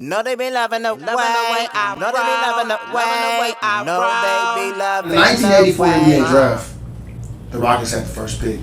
No, they be loving the way. No, they be loving the way. No, they be loving the 1984 NBA draft, the Rockets had the first pick.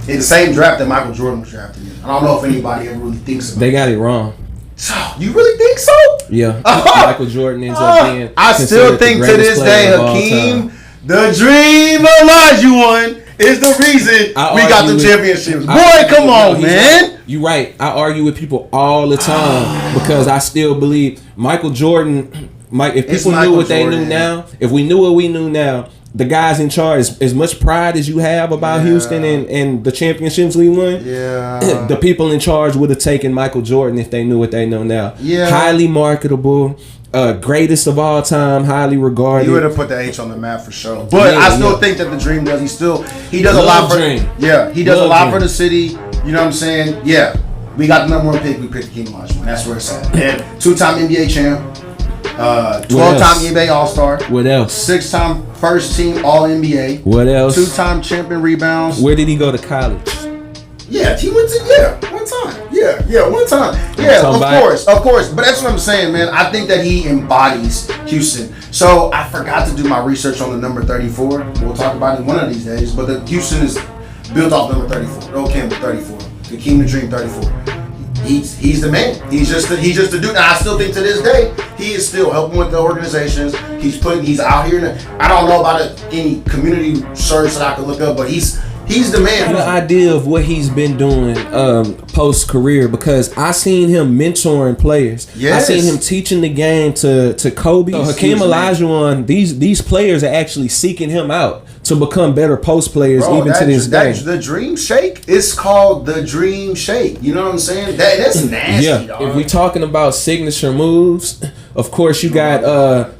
In the same draft that Michael Jordan was drafted in. I don't know if anybody ever really thinks about it. They got it wrong. So, you really think so? Yeah. Michael Jordan ends up being I still think to this day, Hakeem, the dream Olajuwon is the reason we got the championships. Boy, come on, man. You're right. I argue with people all the time because I still believe Michael Jordan. If people knew what they knew now, if we knew what we knew now, the guys in charge, as much pride as you have about Houston and the championships we won, the people in charge would have taken Michael Jordan if they knew what they know now. Yeah. Highly marketable, greatest of all time, highly regarded. You would have put the H on the map for sure. But I still think that the Dream does. He does a lot for Dream. Yeah, he does a lot for the city. You know what I'm saying? Yeah. We got the number one pick. We picked Hakeem Olajuwon. That's where it's at. And two-time NBA champ. 12-time NBA All-Star. What else? 6-time first-team All-NBA. What else? 2-time champion rebounds. Where did he go to college? Yeah, he went to one time. Yeah, one time. Yeah, of course. But that's what I'm saying, man. I think that he embodies Houston. So I forgot to do my research on the number 34. We'll talk about it one of these days. But the Houston is built off number 34. Earl Campbell 34. Hakeem the Dream 34. He's the man. He's just the dude. And I still think to this day he is still helping with the organizations. He's out here. I don't know about any community search that I could look up, but he's the man. The idea of what he's been doing post career, because I seen him mentoring players. Yes. I seen him teaching the game to Kobe. So Hakeem Olajuwon. These players are actually seeking him out to become better post players, even to this day. The Dream Shake. It's called the Dream Shake. You know what I'm saying? That's nasty. Yeah. Dog. If we talking about signature moves, of course you got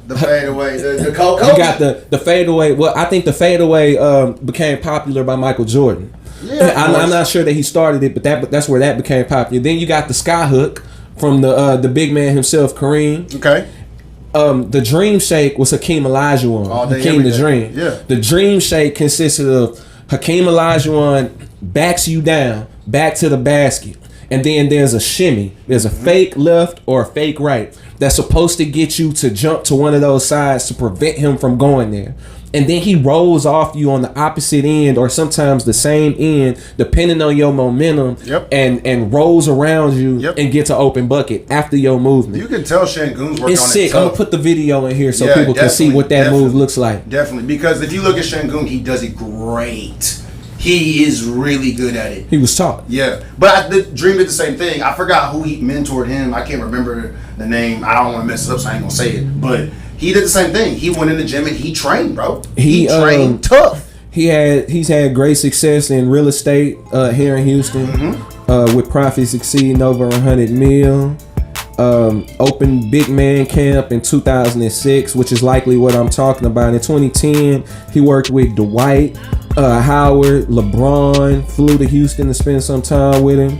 the fadeaway, the Kobe. You got the fadeaway. Well, I think the fadeaway became popular by Michael Jordan. Yeah, I'm not sure that he started it, but that's where that became popular. Then you got the skyhook from the big man himself, Kareem. Okay. The Dream Shake was Hakeem Olajuwon. Hakeem the Dream. Yeah. The Dream Shake consisted of Hakeem Olajuwon backs you down, back to the basket, and then there's a shimmy. There's a fake left or a fake right that's supposed to get you to jump to one of those sides to prevent him from going there. And then he rolls off you on the opposite end or sometimes the same end, depending on your momentum, and rolls around you and gets an open bucket after your movement. You can tell Şengün's working it's on sick. it. I'm going to put the video in here so people can see what that move looks like. Definitely. Because if you look at Şengün, he does it great. He is really good at it. He was taught. Yeah. But the Dream did the same thing. I forgot who he mentored him. I can't remember the name. I don't want to mess it up, so I ain't going to say it. But he did the same thing. He went in the gym and he trained, bro. He trained tough. He's had great success in real estate here in Houston, with profits exceeding over 100 mil. Opened big man camp in 2006, which is likely what I'm talking about. In 2010, he worked with Dwight Howard, LeBron, flew to Houston to spend some time with him.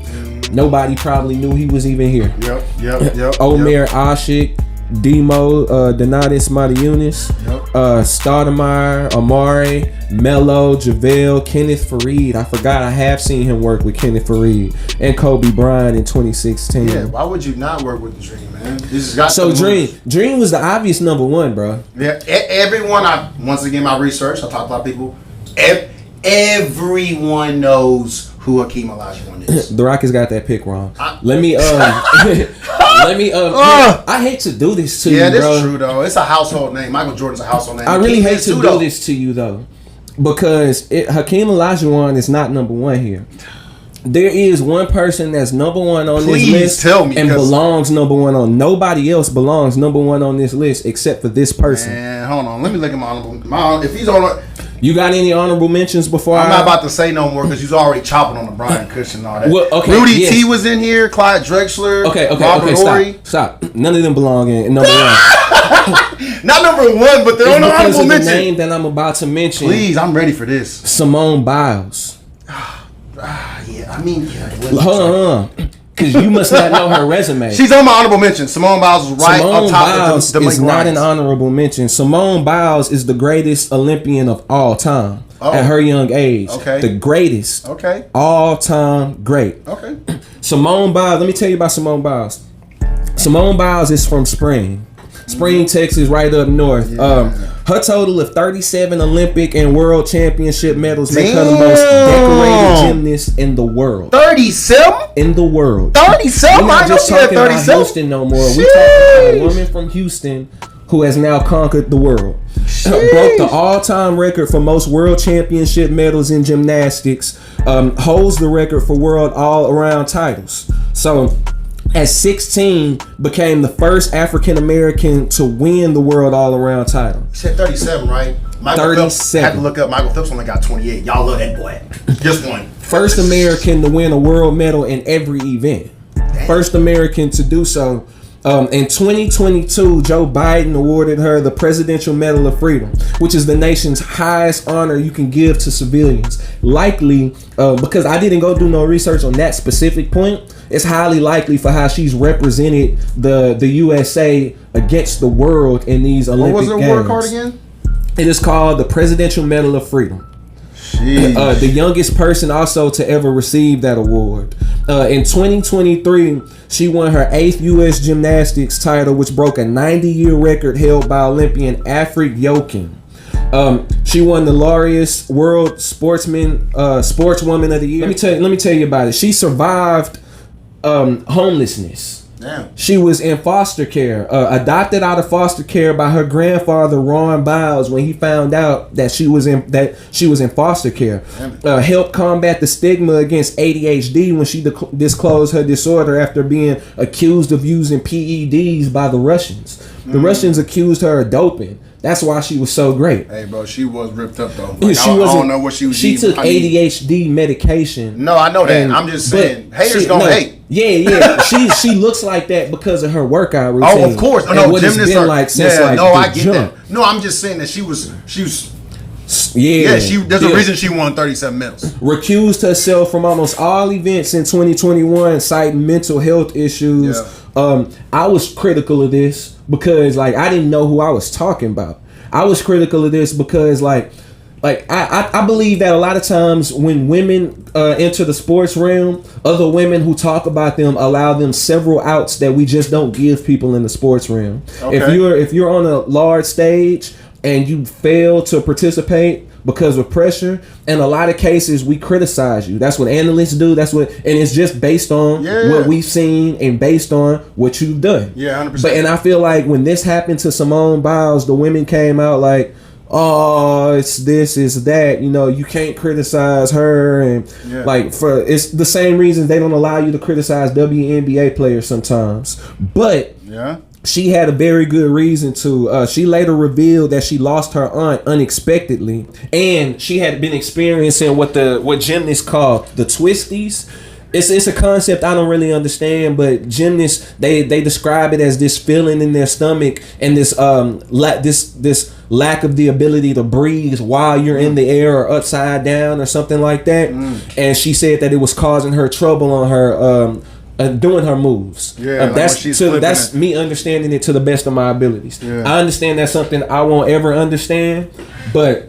Nobody probably knew he was even here. Yep. Omer Ashik, Demo, Donatas Matajunas, Stoudemire, Amari, Melo, JaVale, Kenneth Faried. I forgot I have seen him work with Kenneth Faried and Kobe Bryant in 2016. Yeah, why would you not work with the Dream, man? Dream was the obvious number one, bro. Yeah, everyone. Once again, my research. I talk about people. Everyone knows who Hakeem Olajuwon is. The Rockets got that pick wrong. I hate to do this to you, bro. Yeah, that's true, though. It's a household name. Michael Jordan's a household name. I really hate to do this to you, though, because Hakeem Olajuwon is not number one here. There is one person that's number one on this list and belongs number one on. Nobody else belongs number one on this list except for this person. Man, hold on. Let me look at my honorable. If he's on. You got any honorable mentions before? I'm not about to say no more because he's already chopping on the Brian Cushing and all that. Well, okay, Rudy T was in here, Clyde Drexler, Robert Horry. Stop. None of them belong in number one. Not number one, but they're on the honorable mention. The name that I'm about to mention. Please, I'm ready for this. Simone Biles. Hold on. Because you must not know her resume. She's on my honorable mention. Simone Biles was right on top of the is not an honorable mention. Simone Biles is the greatest Olympian of all time at her young age. Okay. The greatest. Okay. All time great. Okay. Simone Biles, let me tell you about Simone Biles. Simone Biles is from Spring, Texas, right up north. Her total of 37 Olympic and World Championship medals make her the most decorated gymnast in the world. 37? In the world. 37? We're not just talking about 37. Houston no more. We're talking about a woman from Houston who has now conquered the world. Broke the all-time record for most world championship medals in gymnastics. Holds the record for world all-around titles. So, at 16, became the first African American to win the world all-around title. You said 37, right? 37. I had to look up. Michael Phelps only got 28. Y'all love that boy. Just one. First American to win a world medal in every event. First American to do so. In 2022, Joe Biden awarded her the Presidential Medal of Freedom, which is the nation's highest honor you can give to civilians. Likely, because I didn't go do no research on that specific point, it's highly likely for how she's represented the USA against the world in these Olympic Games. What was her award card again? It is called the Presidential Medal of Freedom. The youngest person also to ever receive that award. In 2023, she won her 8th U.S. gymnastics title, which broke a 90-year record held by Olympian Afrik Yokin. She won the Laureus World Sportswoman of the Year. Let me tell you about it. She survived homelessness. Damn. She was in foster care, adopted out of foster care by her grandfather Ron Biles when he found out that she was in foster care. Helped combat the stigma against ADHD when she disclosed her disorder after being accused of using PEDs by the Russians. The Russians accused her of doping. That's why she was so great. Hey, bro, she was ripped up though. Like, I don't know what she was. She took ADHD medication. No, I know that. I'm just saying, haters gonna hate. Yeah. she looks like that because of her workout routine. Oh, of course. And what it's been like since I get that. No, I'm just saying that she was. There's a reason she won 37 medals. Recused herself from almost all events in 2021, citing mental health issues. I was critical of this because I didn't know who I was talking about. I was critical of this because I believe that a lot of times when women enter the sports realm, other women who talk about them allow them several outs that we just don't give people in the sports realm. Okay. If you're on a large stage and you fail to participate because of pressure, in a lot of cases we criticize you. That's what analysts do. And it's just based on what we've seen and based on what you've done. Yeah, 100%. And I feel like when this happened to Simone Biles, the women came out like, oh, it's this, it's that. You can't criticize her, and it's the same reason they don't allow you to criticize WNBA players sometimes. But she had a very good reason to. She later revealed that she lost her aunt unexpectedly, and she had been experiencing what gymnasts call the twisties. It's a concept I don't really understand, but gymnasts they describe it as this feeling in their stomach and this lack of the ability to breathe while you're in the air or upside down or something like that. And she said that it was causing her trouble on her doing her moves. That's me understanding it to the best of my abilities. I understand that's something I won't ever understand, but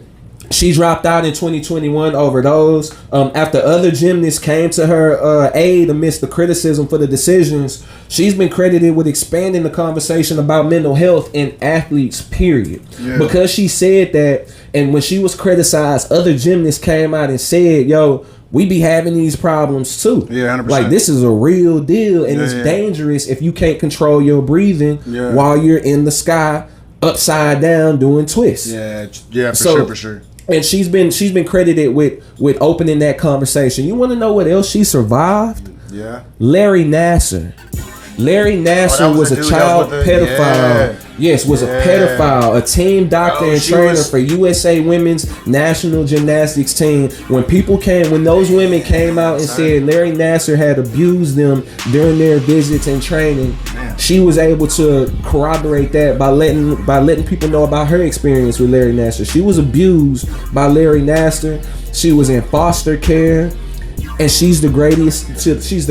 she dropped out in 2021 over those. After other gymnasts came to her aid amidst the criticism for the decisions, she's been credited with expanding the conversation about mental health in athletes, period. Because she said that, and when she was criticized, other gymnasts came out and said, yo, we be having these problems too. 100%. This is a real deal, and it's dangerous if you can't control your breathing while you're in the sky upside down doing twists. For sure. And she's been credited with opening that conversation. You want to know what else she survived? Larry Nassar. Larry Nassar was a child pedophile. Yes, was a pedophile, a team doctor and trainer for USA Women's National Gymnastics team. When those women came out and said Larry Nassar had abused them during their visits and training, she was able to corroborate that by letting people know about her experience with Larry Nassar. She was abused by Larry Nassar. She was in foster care. And she's the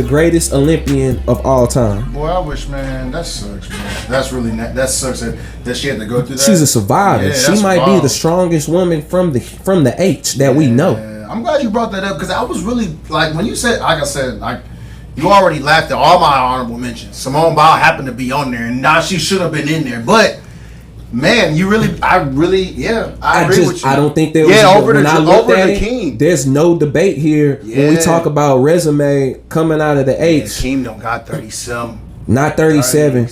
greatest Olympian of all time. Boy, I wish, man, that sucks, man. That sucks that she had to go through that. She's a survivor. She might be the strongest woman from the H that we know. I'm glad you brought that up because I was really when you said, like I said, You already laughed at all my honorable mentions. Simone Biles happened to be on there, and now she should have been in there. But man, I agree with you. I don't think there was. Over when I looked the at it, King. There's no debate here when we talk about resume coming out of the H. Hakeem don't got 30-some. Not 37.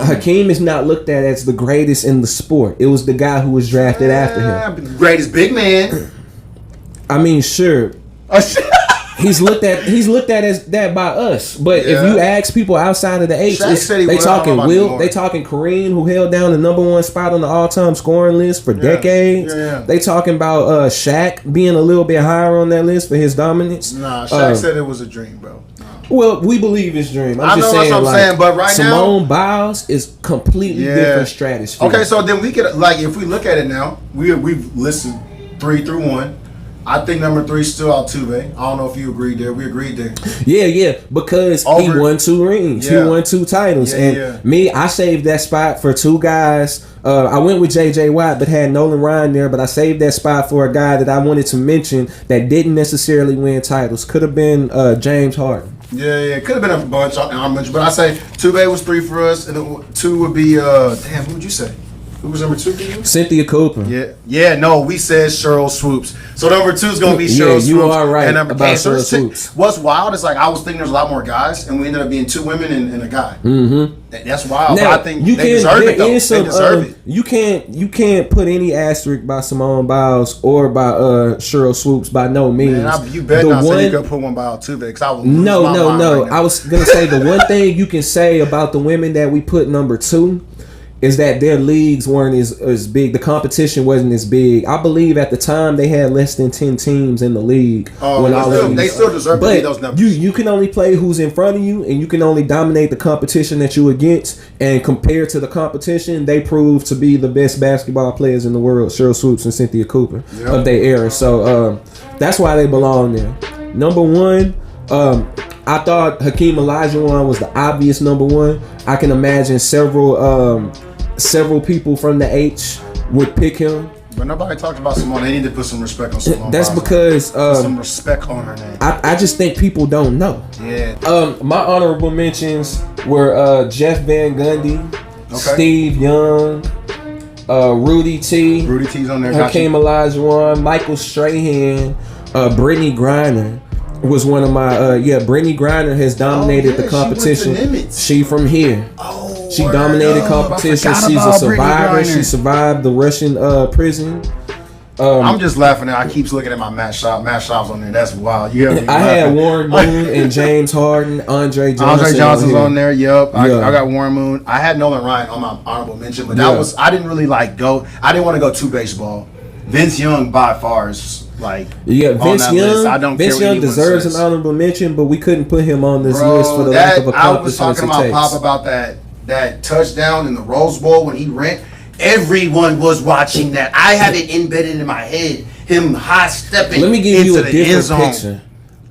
Hakeem is not looked at as the greatest in the sport. It was the guy who was drafted after him. Greatest big man. I mean, sure. He's looked at as that by us. But if you ask people outside of the H, they talking Wilt, they talking Kareem, who held down the #1 spot on the all-time scoring list for decades. They talking about Shaq being a little bit higher on that list for his dominance. Nah, Shaq said it was a dream, bro. Well, we believe it's dream. I know what I'm saying, but right now Simone Biles is completely different stratosphere. Okay, so then we could if we look at it now, we've listed 3 through 1. I think number 3 is still Altuve. I don't know if you agreed there. We agreed there. Yeah, because he won 2 rings. He won 2 titles. Me, I saved that spot for 2 guys. I went with J.J. Watt, but had Nolan Ryan there. But I saved that spot for a guy that I wanted to mention that didn't necessarily win titles. Could have been James Harden. Yeah, could have been a bunch. But I say Altuve was 3 for us, and then 2 would be who would you say? Who was number 2 for you? Cynthia Cooper. No, we said Sheryl Swoops. So number 2 is gonna be Sheryl Swoops. You are right and about Sheryl Swoops. What's wild is I was thinking there's a lot more guys, and we ended up being 2 women and a guy. Mm-hmm. That's wild. Now, but I think they deserve it though. They deserve it. You can't put any asterisk by Simone Biles or by Sheryl Swoops by no means. Man, you better not say you could put one by Altuve because I would lose my mind right now. I was gonna say the one thing you can say about the women that we put number 2 is that their leagues weren't as big. The competition wasn't as big. I believe at the time they had less than 10 teams in the league. They still deserve to be those numbers. You can only play who's in front of you, and you can only dominate the competition that you against. And compared to the competition, they proved to be the best basketball players in the world, Sheryl Swoops and Cynthia Cooper of their era. So that's why they belong there. Number 1, I thought Hakeem Olajuwon was the obvious number 1. I can imagine several people from the H would pick him. But nobody talked about Simone. They need to put some respect on Simone. That's because some respect on her name. I just think people don't know. Yeah. My honorable mentions were Jeff Van Gundy, Steve Young, Rudy T. Rudy T's on there. Hakeem Olajuwon, Michael Strahan, Brittany Griner was one of my Brittany Griner has dominated the competition. She from here. She dominated competition. She's a survivor. She survived the Russian prison. I'm just laughing at. I keep looking at my Matt Schaub's on there. That's wild. I had Warren Moon and James Harden, Andre Johnson's on there. Yep. I got Warren Moon. I had Nolan Ryan on my honorable mention, but that was I didn't really go. I didn't want to go to baseball. Vince Young by far is Vince Young. Vince Young deserves an honorable mention, but we couldn't put him on this list for the lack of accomplishments. I was talking about Pop about that touchdown in the Rose Bowl when he ran. Everyone was watching that. I had it embedded in my head. Him high stepping. Let me give you a different picture.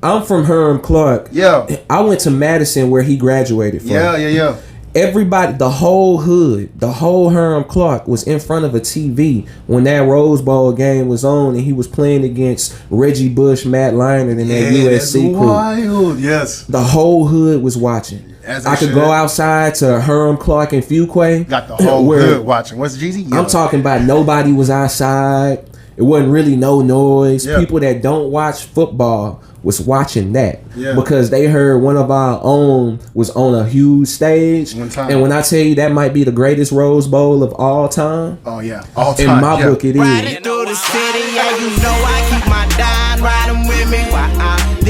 I'm from Herm Clark. Yeah. I went to Madison where he graduated from. Yeah. Everybody, the whole hood, the whole Herm Clark was in front of a TV when that Rose Bowl game was on, and he was playing against Reggie Bush, Matt Leinart, and that USC crew. Wild, yes. The whole hood was watching. I could go outside to Herm Clark and Fuquay. Got the whole hood watching. What's Jeezy? I'm talking about nobody was outside. It wasn't really no noise. Yeah. People that don't watch football was watching that because they heard one of our own was on a huge stage. One time. And when I tell you that might be the greatest Rose Bowl of all time. Oh yeah, all time. In my book it is. Riding through the city, yeah, you know I keep my dime riding with me while I'm